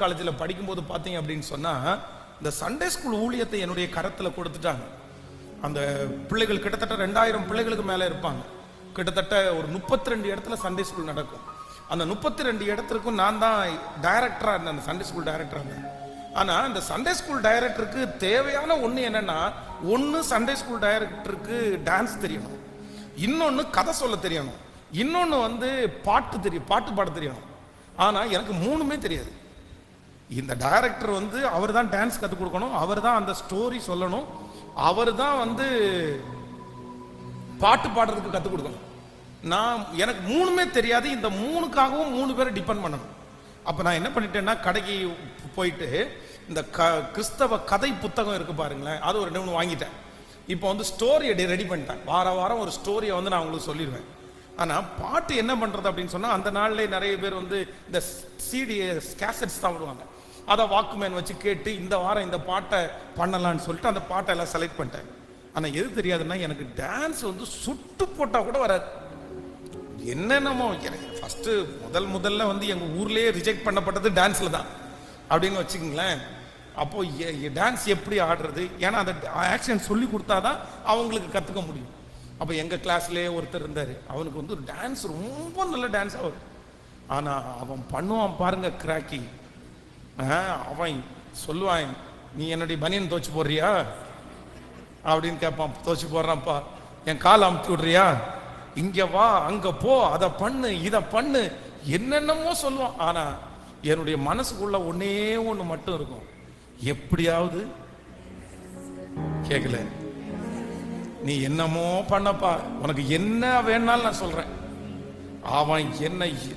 காலேஜில் படிக்கும்போது பார்த்தீங்க அப்படின்னு சொன்னால், இந்த சண்டே ஸ்கூல் ஊழியத்தை என்னுடைய கரத்தில் கொடுத்துட்டாங்க. அந்த பிள்ளைகள் கிட்டத்தட்ட 2000 பிள்ளைகளுக்கு மேலே இருப்பாங்க. கிட்டத்தட்ட ஒரு 32 இடத்துல சண்டே ஸ்கூல் நடக்கும். அந்த 32 இடத்துக்கும் நான் தான் டைரக்டராக இருந்தேன், அந்த சண்டே ஸ்கூல் டைரக்டராக இருந்தேன். ஆனால் அந்த சண்டே ஸ்கூல் டைரக்டருக்கு தேவையான ஒன்று என்னன்னா, ஒன்று சண்டே ஸ்கூல் டைரக்டருக்கு டான்ஸ் தெரியணும், இன்னொன்று கதை சொல்ல தெரியணும், இன்னொன்று பாட்டு பாட தெரியணும். ஆனால் எனக்கு மூணுமே தெரியாது. இந்த டைரக்டர் அவர் தான் டான்ஸ் கற்றுக் கொடுக்கணும், அவர் தான் அந்த ஸ்டோரி சொல்லணும், அவர் தான் பாட்டு பாடுறதுக்கு கற்றுக் கொடுக்கணும். எனக்கு மூணுமே தெரியாது. இந்த மூணுக்காகவும் 3 பேரை டிபெண்ட் பண்ணணும். அப்போ நான் என்ன பண்ணிட்டேன்னா, கடைக்கு போயிட்டு இந்த கிறிஸ்தவ கதை புத்தகம் இருக்கு பாருங்களேன், அது ஒரு 2 வாங்கிட்டேன். இப்போ ஸ்டோரியை ரெடி பண்ணிட்டேன். வாரம் ஒரு ஸ்டோரியை நான் உங்களுக்கு சொல்லிடுவேன். ஆனால் பாட்டு என்ன பண்ணுறது அப்படின்னு சொன்னால், அந்த நாள்லேயே நிறைய பேர் இந்த சிடி கேசட்ஸ் தான் விடுவாங்க. அதை வாக்குமேன் வச்சு கேட்டு இந்த வாரம் இந்த பாட்டை பண்ணலான்னு சொல்லிட்டு அந்த பாட்டை எல்லாம் செலக்ட் பண்ணிட்டேன். ஆனால் எது தெரியாதுன்னா, எனக்கு டான்ஸ் சுட்டு போட்டால் கூட வராது. என்னென்னமோ எனக்கு ஃபஸ்ட்டு முதல்ல எங்கள் ஊர்லேயே ரிஜெக்ட் பண்ணப்பட்டது டான்ஸில் தான் அப்படின்னு வச்சுக்கோங்களேன். அப்போது டான்ஸ் எப்படி ஆடுறது, ஏன்னா அந்த ஆக்ஷன் சொல்லி கொடுத்தாதான் அவங்களுக்கு கற்றுக்க முடியும். அப்போ எங்கள் கிளாஸ்லேயே ஒருத்தர் இருந்தார், அவனுக்கு டான்ஸ் ரொம்ப நல்ல டான்ஸ் ஆகும். ஆனால் அவன் பண்ணுவான் பாருங்க கிராக்கி. அவன் சொல்லுவான், நீ என்னுடைய பனியன் துவச்சி போடுறியா அப்படின்னு கேட்பான். துவச்சி போடுறான்ப்பா. என் காலை அமுத்தி விடுறியா, இங்கே வா அங்கே போ, அதை பண்ணு இதை பண்ணு, என்னென்னமோ சொல்லுவான். ஆனால் என்னுடைய மனசுக்குள்ள ஒன்று மட்டும் இருக்கும், எப்படியாவது கேட்கல, நீ என்னமோ பண்ணப்பா, உனக்கு என்ன வேணாலும் நான் சொல்றேன். அவன்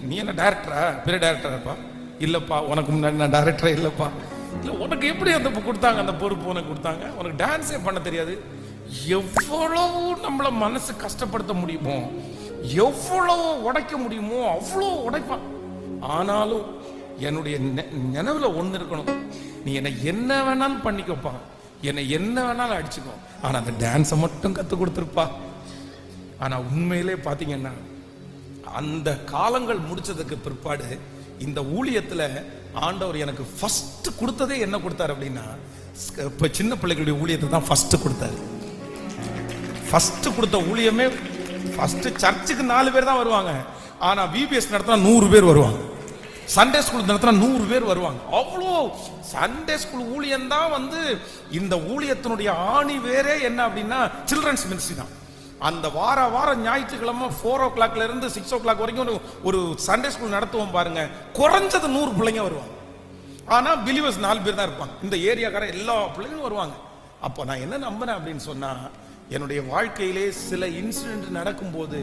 நீ என்ன டைரக்டரா, பெரிய டைரக்டராப்பா? இல்லப்பா, உனக்கு முன்னாடி நான் டைரக்டரா இல்லப்பா. இல்லை, உனக்கு எப்படி கொடுத்தாங்க அந்த பொறுப்பு? உனக்கு கொடுத்தாங்க, உனக்கு டான்ஸே பண்ண தெரியாது. எவ்வளவு நம்மள மனசு கஷ்டப்படுத்த முடியுமோ, எவ்வளவு உடைக்க முடியுமோ அவ்வளோ உடைப்பான். ஆனாலும் என்னுடைய நினைவுல ஒன்று இருக்கணும், நீ என்ன வேணாலும் பண்ணிக்கப்பா, என்னை என்ன வேணாலும் அடிச்சுக்கோ, ஆனா அந்த டான்ஸை மட்டும் கற்றுக் கொடுத்துருப்பா. ஆனா உண்மையிலே பார்த்தீங்கன்னா, அந்த காலங்கள் முடிச்சதுக்கு பிற்பாடு இந்த ஊழியத்துல ஆண்டவர் எனக்கு ஃபர்ஸ்ட் கொடுத்ததே என்ன கொடுத்தாரு அப்படின்னா, இப்ப சின்ன பிள்ளைகளுடைய ஊழியத்தை தான் ஃபர்ஸ்ட் கொடுத்தாரு. ஃபர்ஸ்ட் கொடுத்த ஊழியமே, ஃபர்ஸ்ட் சர்ச்சுக்கு 4 பேர் தான் வருவாங்க. ஆனா விபிஎஸ் நடத்தினா 100 பேர் வருவாங்க, சண்டே ஸ்கூல் நடத்தினா 100 பேர் வருவாங்க. அவ்வளோ சண்டே ஸ்கூல் ஊழியம் தான் இந்த ஊழியத்தினுடைய ஆணி வேறே என்ன அப்படின்னா சில்ட்ரன்ஸ் மினிஸ்ட்ரி தான். அந்த வாரம் ஞாயிற்றுக்கிழமை 4 o'clock இருந்து 6 o'clock வரைக்கும் ஒரு சண்டே ஸ்கூல் நடத்துவோம் பாருங்க. குறைஞ்சது 100 பிள்ளைங்க வருவாங்க. ஆனா பிலீவர்ஸ் 4 பேர் தான் இருப்பாங்க. இந்த ஏரியாக்கார எல்லா பிள்ளைங்களும் வருவாங்க. அப்போ நான் என்ன நம்புறேன் அப்படின்னு சொன்னா, என்னுடைய வாழ்க்கையிலே சில இன்சிடென்ட் நடக்கும்போது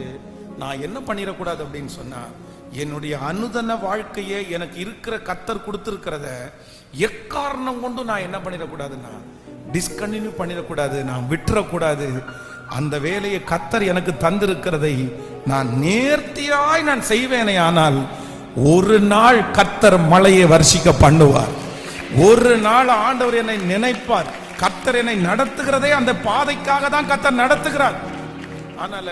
நான் என்ன பண்ணிடக்கூடாது அப்படின்னு சொன்னா, என்னுடைய அனுதன வாழ்க்கையை எனக்கு இருக்கிற கர்த்தர் கொடுத்திருக்கிறத எக்காரணம் கொண்டு நான் என்ன பண்ணிடக்கூடாதுன்னா டிஸ்கண்டினியூ பண்ணிடக்கூடாது, நான் விட்டுறக்கூடாது. அந்த வேலையை கர்த்தர் எனக்கு தந்திருக்கிறதை நான் நேர்த்தியாய் நான் செய்வேனே, ஆனால் ஒரு நாள் கர்த்தர் மழையை வர்ஷிக்க பண்ணுவார். ஒரு நாள் ஆண்டவர் என்னை நினைப்பார். கர்த்தர் என்னை நடத்துகிறதே அந்த பாதைக்காக தான் கர்த்தர் நடத்துகிறார். அதனால